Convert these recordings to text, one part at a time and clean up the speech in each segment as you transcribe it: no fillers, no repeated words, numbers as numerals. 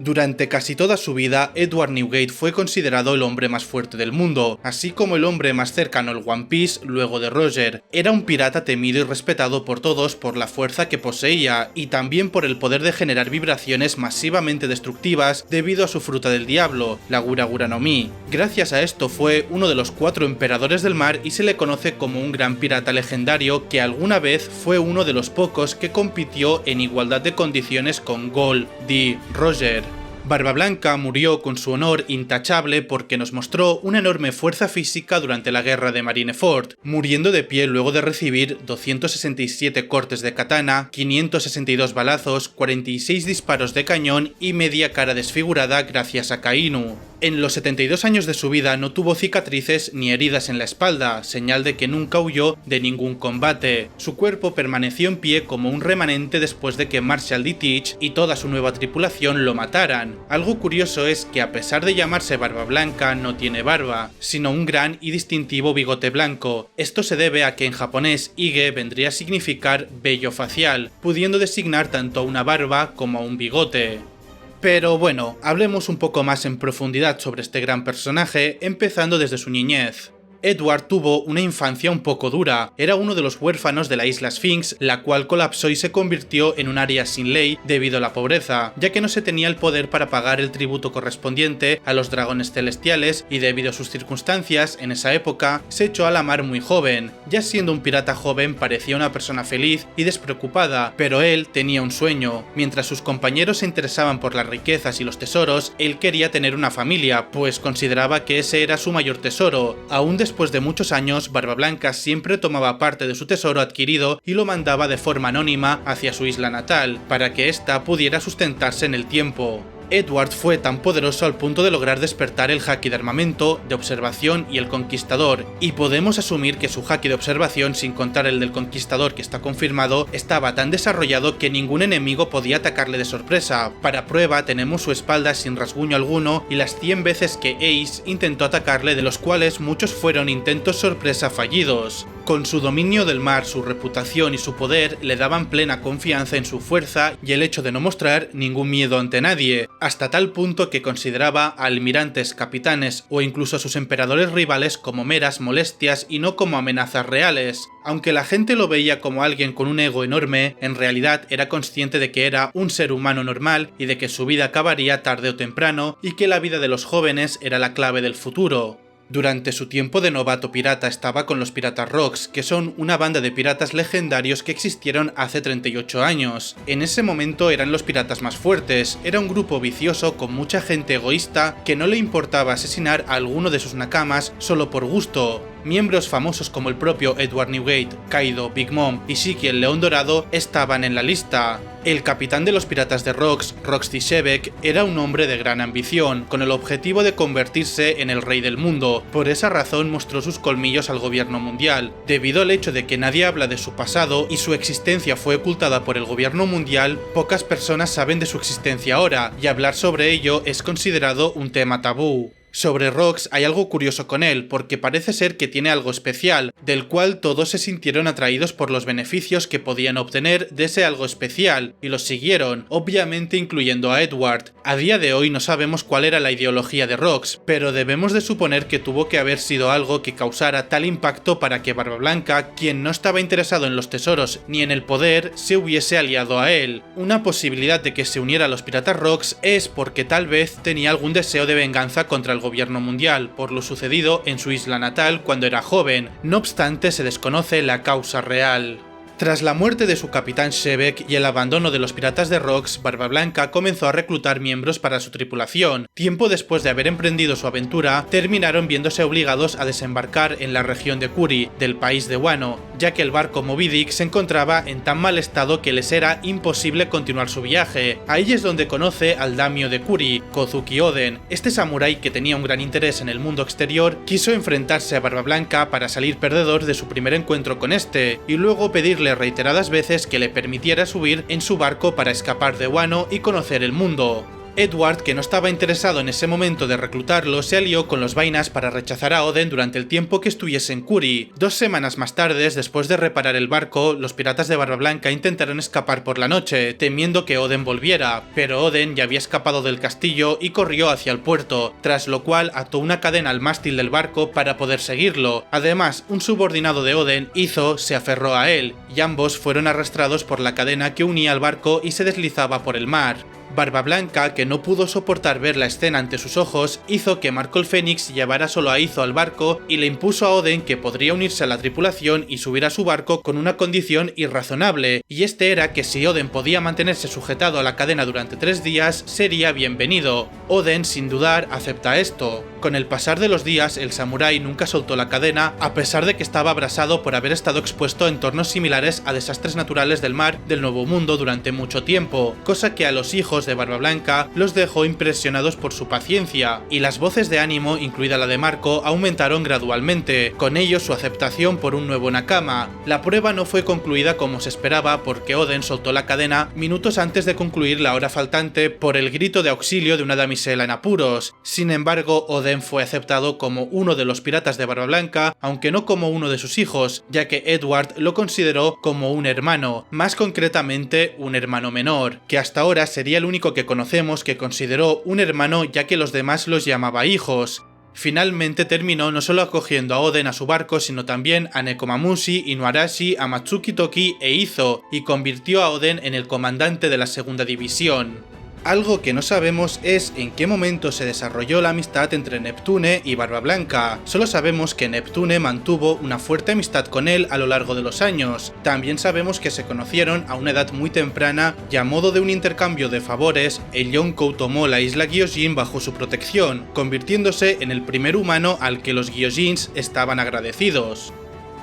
Durante casi toda su vida, Edward Newgate fue considerado el hombre más fuerte del mundo, así como el hombre más cercano al One Piece luego de Roger. Era un pirata temido y respetado por todos por la fuerza que poseía, y también por el poder de generar vibraciones masivamente destructivas debido a su fruta del diablo, la Gura Gura no Mi. Gracias a esto fue uno de los 4 emperadores del mar y se le conoce como un gran pirata legendario que alguna vez fue uno de los pocos que compitió en igualdad de condiciones con Gol D. Roger. Barba Blanca murió con su honor intachable porque nos mostró una enorme fuerza física durante la guerra de Marineford, muriendo de pie luego de recibir 267 cortes de katana, 562 balazos, 46 disparos de cañón y media cara desfigurada gracias a Kainu. En los 72 años de su vida no tuvo cicatrices ni heridas en la espalda, señal de que nunca huyó de ningún combate. Su cuerpo permaneció en pie como un remanente después de que Marshall D. Teach y toda su nueva tripulación lo mataran. Algo curioso es que a pesar de llamarse Barba Blanca no tiene barba, sino un gran y distintivo bigote blanco. Esto se debe a que en japonés Ige vendría a significar vello facial, pudiendo designar tanto a una barba como a un bigote. Pero bueno, hablemos un poco más en profundidad sobre este gran personaje, empezando desde su niñez. Edward tuvo una infancia un poco dura, era uno de los huérfanos de la isla Sphinx, la cual colapsó y se convirtió en un área sin ley debido a la pobreza, ya que no se tenía el poder para pagar el tributo correspondiente a los dragones celestiales y debido a sus circunstancias, en esa época, se echó a la mar muy joven. Ya siendo un pirata joven parecía una persona feliz y despreocupada, pero él tenía un sueño. Mientras sus compañeros se interesaban por las riquezas y los tesoros, él quería tener una familia, pues consideraba que ese era su mayor tesoro. Aún después de muchos años, Barba Blanca siempre tomaba parte de su tesoro adquirido y lo mandaba de forma anónima hacia su isla natal, para que ésta pudiera sustentarse en el tiempo. Edward fue tan poderoso al punto de lograr despertar el haki de armamento, de observación y el conquistador, y podemos asumir que su haki de observación, sin contar el del conquistador que está confirmado, estaba tan desarrollado que ningún enemigo podía atacarle de sorpresa. Para prueba tenemos su espalda sin rasguño alguno y las 100 veces que Ace intentó atacarle, de los cuales muchos fueron intentos sorpresa fallidos. Con su dominio del mar, su reputación y su poder le daban plena confianza en su fuerza y el hecho de no mostrar ningún miedo ante nadie, hasta tal punto que consideraba a almirantes, capitanes o incluso a sus emperadores rivales como meras molestias y no como amenazas reales. Aunque la gente lo veía como alguien con un ego enorme, en realidad era consciente de que era un ser humano normal y de que su vida acabaría tarde o temprano y que la vida de los jóvenes era la clave del futuro. Durante su tiempo de novato pirata estaba con los Piratas Rocks, que son una banda de piratas legendarios que existieron hace 38 años. En ese momento eran los piratas más fuertes, era un grupo vicioso con mucha gente egoísta que no le importaba asesinar a alguno de sus nakamas solo por gusto. Miembros famosos como el propio Edward Newgate, Kaido, Big Mom y Shiki el León Dorado estaban en la lista. El capitán de los Piratas de Rocks, Roxy Shebek, era un hombre de gran ambición, con el objetivo de convertirse en el rey del mundo. Por esa razón mostró sus colmillos al gobierno mundial. Debido al hecho de que nadie habla de su pasado y su existencia fue ocultada por el gobierno mundial, pocas personas saben de su existencia ahora, y hablar sobre ello es considerado un tema tabú. Sobre Rox hay algo curioso con él, porque parece ser que tiene algo especial, del cual todos se sintieron atraídos por los beneficios que podían obtener de ese algo especial, y los siguieron, obviamente incluyendo a Edward. A día de hoy no sabemos cuál era la ideología de Rox, pero debemos de suponer que tuvo que haber sido algo que causara tal impacto para que Barba Blanca, quien no estaba interesado en los tesoros ni en el poder, se hubiese aliado a él. Una posibilidad de que se uniera a los Piratas Rocks es porque tal vez tenía algún deseo de venganza contra el gobierno mundial por lo sucedido en su isla natal cuando era joven. No obstante, se desconoce la causa real. Tras la muerte de su capitán Shebek y el abandono de los Piratas de Rocks, Barba Blanca comenzó a reclutar miembros para su tripulación. Tiempo después de haber emprendido su aventura, terminaron viéndose obligados a desembarcar en la región de Kuri, del país de Wano, ya que el barco Moby Dick se encontraba en tan mal estado que les era imposible continuar su viaje. Ahí es donde conoce al daimyo de Kuri, Kozuki Oden. Este samurái, que tenía un gran interés en el mundo exterior, quiso enfrentarse a Barba Blanca para salir perdedor de su primer encuentro con este, y luego pedirle reiteradas veces que le permitiera subir en su barco para escapar de Wano y conocer el mundo. Edward, que no estaba interesado en ese momento de reclutarlo, se alió con los Vainas para rechazar a Oden durante el tiempo que estuviese en Kuri. 2 semanas más tarde, después de reparar el barco, los piratas de Barba Blanca intentaron escapar por la noche, temiendo que Oden volviera, pero Oden ya había escapado del castillo y corrió hacia el puerto, tras lo cual ató una cadena al mástil del barco para poder seguirlo. Además, un subordinado de Oden, Izo, se aferró a él, y ambos fueron arrastrados por la cadena que unía al barco y se deslizaba por el mar. Barba Blanca, que no pudo soportar ver la escena ante sus ojos, hizo que Marco el Fénix llevara solo a Izo al barco y le impuso a Oden que podría unirse a la tripulación y subir a su barco con una condición irrazonable, y este era que si Oden podía mantenerse sujetado a la cadena durante 3 días, sería bienvenido. Oden, sin dudar, acepta esto. Con el pasar de los días, el samurái nunca soltó la cadena, a pesar de que estaba abrasado por haber estado expuesto a entornos similares a desastres naturales del mar del Nuevo Mundo durante mucho tiempo, cosa que a los hijos de Barba Blanca los dejó impresionados por su paciencia, y las voces de ánimo, incluida la de Marco, aumentaron gradualmente, con ello su aceptación por un nuevo Nakama. La prueba no fue concluida como se esperaba porque Oden soltó la cadena minutos antes de concluir la hora faltante por el grito de auxilio de una damisela en apuros. Sin embargo, Oden fue aceptado como uno de los piratas de Barba Blanca, aunque no como uno de sus hijos, ya que Edward lo consideró como un hermano, más concretamente un hermano menor, que hasta ahora sería el único que conocemos que consideró un hermano, ya que los demás los llamaba hijos. Finalmente terminó no solo acogiendo a Oden a su barco, sino también a Nekomamushi, Inuarashi, a Matsuki Toki e Izo, y convirtió a Oden en el comandante de la segunda división. Algo que no sabemos es en qué momento se desarrolló la amistad entre Neptune y Barba Blanca. Solo sabemos que Neptune mantuvo una fuerte amistad con él a lo largo de los años. También sabemos que se conocieron a una edad muy temprana y a modo de un intercambio de favores, el Yonkou tomó la isla Gyojin bajo su protección, convirtiéndose en el primer humano al que los Gyojins estaban agradecidos.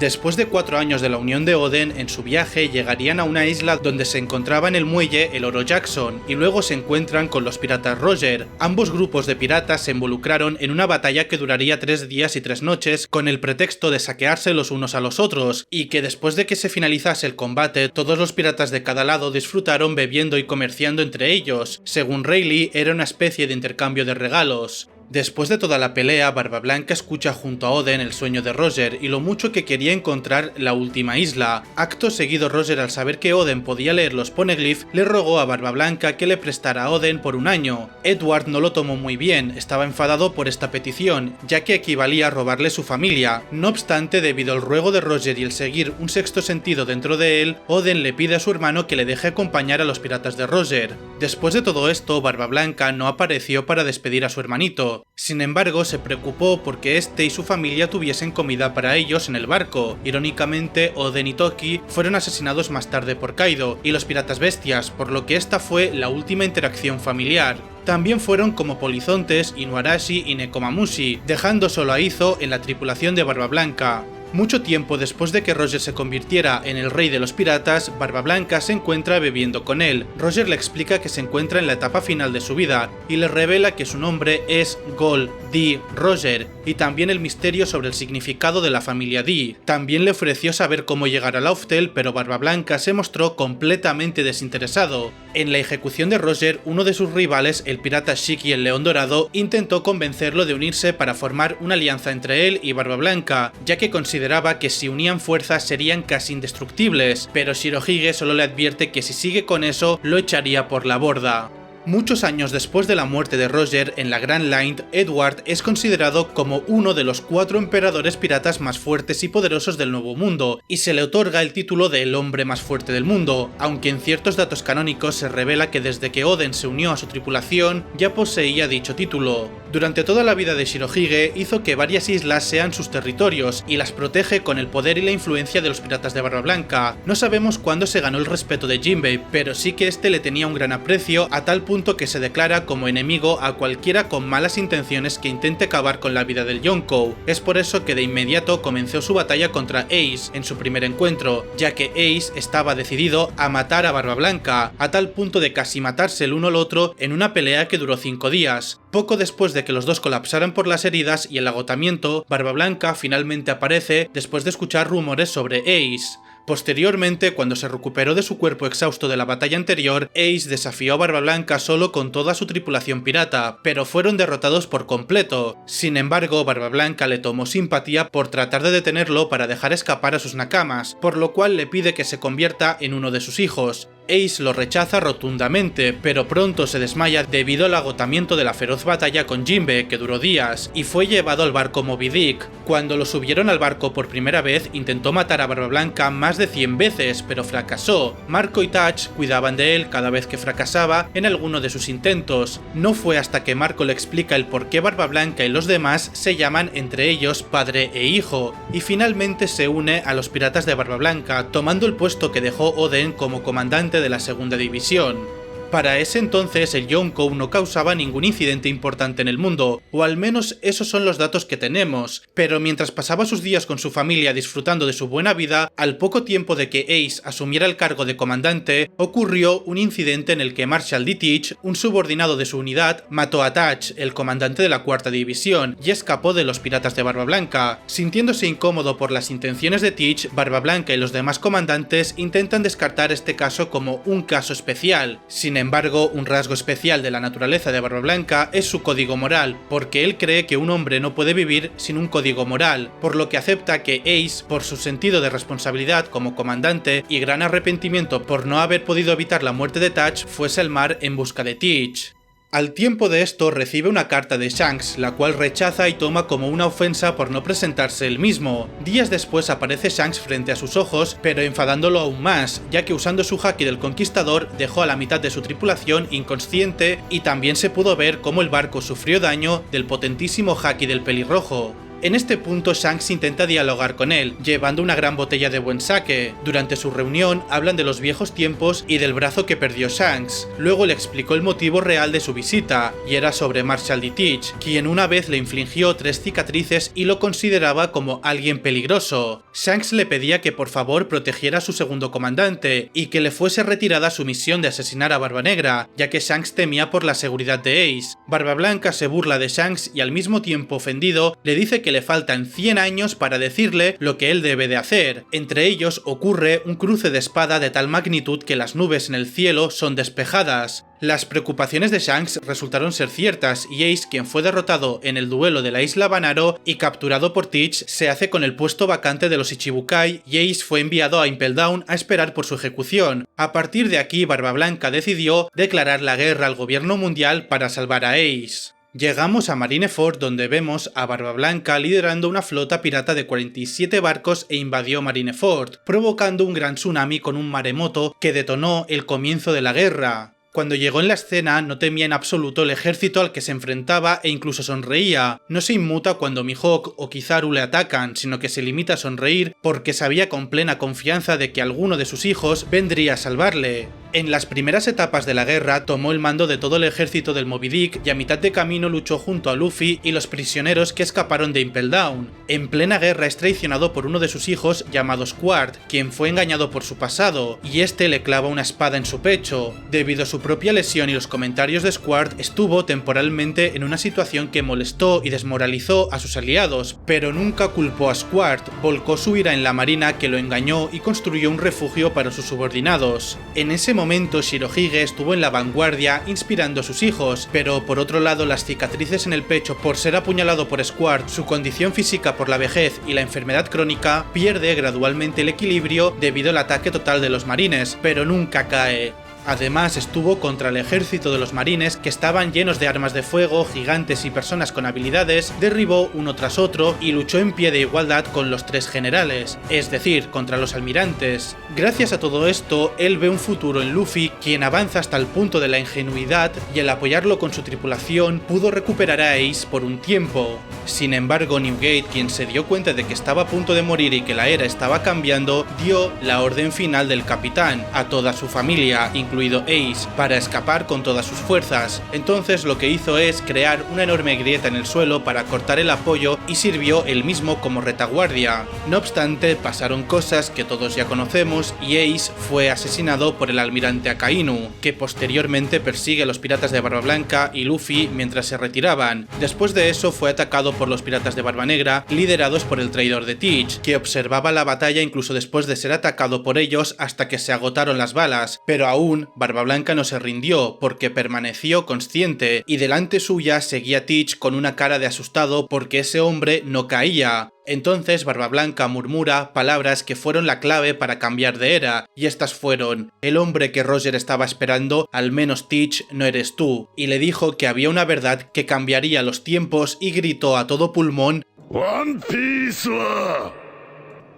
Después de 4 años de la unión de Oden, en su viaje llegarían a una isla donde se encontraba en el muelle el Oro Jackson, y luego se encuentran con los piratas Roger. Ambos grupos de piratas se involucraron en una batalla que duraría 3 días y 3 noches, con el pretexto de saquearse los unos a los otros, y que después de que se finalizase el combate, todos los piratas de cada lado disfrutaron bebiendo y comerciando entre ellos. Según Rayleigh, era una especie de intercambio de regalos. Después de toda la pelea, Barba Blanca escucha junto a Oden el sueño de Roger y lo mucho que quería encontrar la última isla. Acto seguido, Roger, al saber que Oden podía leer los poneglyphs, le rogó a Barba Blanca que le prestara a Oden por 1 año. Edward no lo tomó muy bien, estaba enfadado por esta petición, ya que equivalía a robarle su familia. No obstante, debido al ruego de Roger y el seguir un sexto sentido dentro de él, Oden le pide a su hermano que le deje acompañar a los piratas de Roger. Después de todo esto, Barba Blanca no apareció para despedir a su hermanito. Sin embargo, se preocupó porque este y su familia tuviesen comida para ellos en el barco. Irónicamente, Oden y Toki fueron asesinados más tarde por Kaido y los piratas bestias, por lo que esta fue la última interacción familiar. También fueron como polizontes Inuarashi y Nekomamushi, dejando solo a Izo en la tripulación de Barba Blanca. Mucho tiempo después de que Roger se convirtiera en el rey de los piratas, Barba Blanca se encuentra bebiendo con él. Roger le explica que se encuentra en la etapa final de su vida y le revela que su nombre es Gol D. Roger, y también el misterio sobre el significado de la familia D. También le ofreció saber cómo llegar a Lauftel, pero Barba Blanca se mostró completamente desinteresado. En la ejecución de Roger, uno de sus rivales, el pirata Shiki el León Dorado, intentó convencerlo de unirse para formar una alianza entre él y Barba Blanca, ya que consideraba que si unían fuerzas serían casi indestructibles, pero Shirohige solo le advierte que si sigue con eso, lo echaría por la borda. Muchos años después de la muerte de Roger en la Grand Line, Edward es considerado como uno de los 4 emperadores piratas más fuertes y poderosos del Nuevo Mundo, y se le otorga el título de el hombre más fuerte del mundo, aunque en ciertos datos canónicos se revela que desde que Oden se unió a su tripulación ya poseía dicho título. Durante toda la vida de Shirohige hizo que varias islas sean sus territorios y las protege con el poder y la influencia de los piratas de Barba Blanca. No sabemos cuándo se ganó el respeto de Jinbei, pero sí que este le tenía un gran aprecio a tal punto que se declara como enemigo a cualquiera con malas intenciones que intente acabar con la vida del Yonkou. Es por eso que de inmediato comenzó su batalla contra Ace en su primer encuentro, ya que Ace estaba decidido a matar a Barba Blanca, a tal punto de casi matarse el uno al otro en una pelea que duró 5 días. Poco después de que los dos colapsaran por las heridas y el agotamiento, Barba Blanca finalmente aparece después de escuchar rumores sobre Ace. Posteriormente, cuando se recuperó de su cuerpo exhausto de la batalla anterior, Ace desafió a Barba Blanca solo con toda su tripulación pirata, pero fueron derrotados por completo. Sin embargo, Barba Blanca le tomó simpatía por tratar de detenerlo para dejar escapar a sus nakamas, por lo cual le pide que se convierta en uno de sus hijos. Ace lo rechaza rotundamente, pero pronto se desmaya debido al agotamiento de la feroz batalla con Jinbe, que duró días, y fue llevado al barco Moby Dick. Cuando lo subieron al barco por primera vez, intentó matar a Barba Blanca más de 100 veces, pero fracasó. Marco y Touch cuidaban de él cada vez que fracasaba en alguno de sus intentos. No fue hasta que Marco le explica el por qué Barba Blanca y los demás se llaman entre ellos padre e hijo, y finalmente se une a los piratas de Barba Blanca, tomando el puesto que dejó Oden como comandante de la segunda división. Para ese entonces el Yonkou no causaba ningún incidente importante en el mundo, o al menos esos son los datos que tenemos, pero mientras pasaba sus días con su familia disfrutando de su buena vida, al poco tiempo de que Ace asumiera el cargo de comandante, ocurrió un incidente en el que Marshal D. Teach, un subordinado de su unidad, mató a Touch, el comandante de la cuarta división, y escapó de los piratas de Barba Blanca. Sintiéndose incómodo por las intenciones de Teach, Barba Blanca y los demás comandantes intentan descartar este caso como un caso especial. Sin embargo, un rasgo especial de la naturaleza de Barba Blanca es su código moral, porque él cree que un hombre no puede vivir sin un código moral, por lo que acepta que Ace, por su sentido de responsabilidad como comandante y gran arrepentimiento por no haber podido evitar la muerte de Touch, fuese al mar en busca de Teach. Al tiempo de esto recibe una carta de Shanks, la cual rechaza y toma como una ofensa por no presentarse él mismo. Días después aparece Shanks frente a sus ojos, pero enfadándolo aún más, ya que usando su haki del Conquistador dejó a la mitad de su tripulación inconsciente y también se pudo ver cómo el barco sufrió daño del potentísimo haki del pelirrojo. En este punto Shanks intenta dialogar con él, llevando una gran botella de buen sake. Durante su reunión hablan de los viejos tiempos y del brazo que perdió Shanks. Luego le explicó el motivo real de su visita, y era sobre Marshal D. Teach, quien una vez le infligió 3 cicatrices y lo consideraba como alguien peligroso. Shanks le pedía que por favor protegiera a su segundo comandante, y que le fuese retirada su misión de asesinar a Barba Negra, ya que Shanks temía por la seguridad de Ace. Barba Blanca se burla de Shanks y al mismo tiempo ofendido le dice que le faltan 100 años para decirle lo que él debe de hacer. Entre ellos ocurre un cruce de espada de tal magnitud que las nubes en el cielo son despejadas. Las preocupaciones de Shanks resultaron ser ciertas y Ace, quien fue derrotado en el duelo de la isla Banaro y capturado por Teach, se hace con el puesto vacante de los Ichibukai y Ace fue enviado a Impel Down a esperar por su ejecución. A partir de aquí, Barba Blanca decidió declarar la guerra al gobierno mundial para salvar a Ace. Llegamos a Marineford, donde vemos a Barba Blanca liderando una flota pirata de 47 barcos e invadió Marineford, provocando un gran tsunami con un maremoto que detonó el comienzo de la guerra. Cuando llegó en la escena no temía en absoluto el ejército al que se enfrentaba e incluso sonreía. No se inmuta cuando Mihawk o Kizaru le atacan, sino que se limita a sonreír porque sabía con plena confianza de que alguno de sus hijos vendría a salvarle. En las primeras etapas de la guerra tomó el mando de todo el ejército del Moby Dick y a mitad de camino luchó junto a Luffy y los prisioneros que escaparon de Impel Down. En plena guerra es traicionado por uno de sus hijos llamado Squart, quien fue engañado por su pasado, y este le clava una espada en su pecho. Debido a su propia lesión y los comentarios de Squart, estuvo temporalmente en una situación que molestó y desmoralizó a sus aliados, pero nunca culpó a Squart, volcó su ira en la marina que lo engañó y construyó un refugio para sus subordinados. En ese momento Shirohige estuvo en la vanguardia inspirando a sus hijos, pero por otro lado las cicatrices en el pecho por ser apuñalado por Squart, su condición física por la vejez y la enfermedad crónica, pierde gradualmente el equilibrio debido al ataque total de los marines, pero nunca cae. Además estuvo contra el ejército de los marines que estaban llenos de armas de fuego, gigantes y personas con habilidades, derribó uno tras otro y luchó en pie de igualdad con los 3 generales, es decir, contra los almirantes. Gracias a todo esto, él ve un futuro en Luffy, quien avanza hasta el punto de la ingenuidad y al apoyarlo con su tripulación pudo recuperar a Ace por un tiempo. Sin embargo, Newgate, quien se dio cuenta de que estaba a punto de morir y que la era estaba cambiando, dio la orden final del capitán a toda su familia, incluso incluido Ace, para escapar con todas sus fuerzas. Entonces lo que hizo es crear una enorme grieta en el suelo para cortar el apoyo y sirvió él mismo como retaguardia. No obstante, pasaron cosas que todos ya conocemos y Ace fue asesinado por el almirante Akainu, que posteriormente persigue a los piratas de Barba Blanca y Luffy mientras se retiraban. Después de eso fue atacado por los piratas de Barba Negra, liderados por el traidor de Teach, que observaba la batalla incluso después de ser atacado por ellos hasta que se agotaron las balas, pero aún Barba Blanca no se rindió porque permaneció consciente y delante suya seguía Teach con una cara de asustado porque ese hombre no caía. Entonces Barba Blanca murmura palabras que fueron la clave para cambiar de era, y estas fueron: el hombre que Roger estaba esperando, al menos Teach, no eres tú, y le dijo que había una verdad que cambiaría los tiempos y gritó a todo pulmón: One Piece wa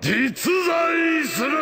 jitsuzai suru.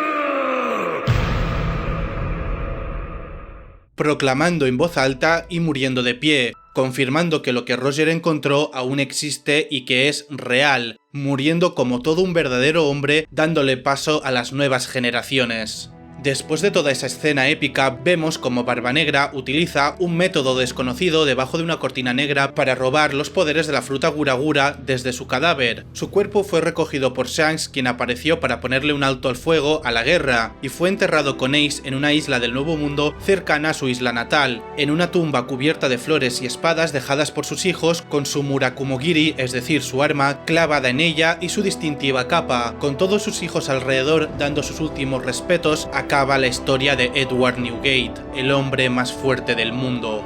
Proclamando en voz alta y muriendo de pie, confirmando que lo que Roger encontró aún existe y que es real, muriendo como todo un verdadero hombre, dándole paso a las nuevas generaciones. Después de toda esa escena épica, vemos como Barba Negra utiliza un método desconocido debajo de una cortina negra para robar los poderes de la fruta Gura Gura desde su cadáver. Su cuerpo fue recogido por Shanks, quien apareció para ponerle un alto al fuego a la guerra, y fue enterrado con Ace en una isla del Nuevo Mundo cercana a su isla natal, en una tumba cubierta de flores y espadas dejadas por sus hijos, con su Murakumogiri, es decir, su arma, clavada en ella y su distintiva capa. Con todos sus hijos alrededor dando sus últimos respetos, acaba la historia de Edward Newgate, el hombre más fuerte del mundo.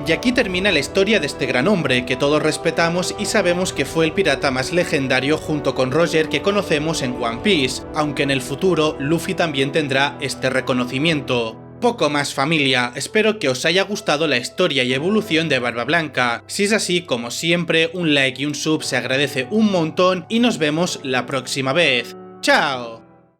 Y aquí termina la historia de este gran hombre que todos respetamos y sabemos que fue el pirata más legendario junto con Roger que conocemos en One Piece, aunque en el futuro Luffy también tendrá este reconocimiento. Poco más, familia, espero que os haya gustado la historia y evolución de Barba Blanca. Si es así, como siempre, un like y un sub se agradece un montón y nos vemos la próxima vez. ¡Chao!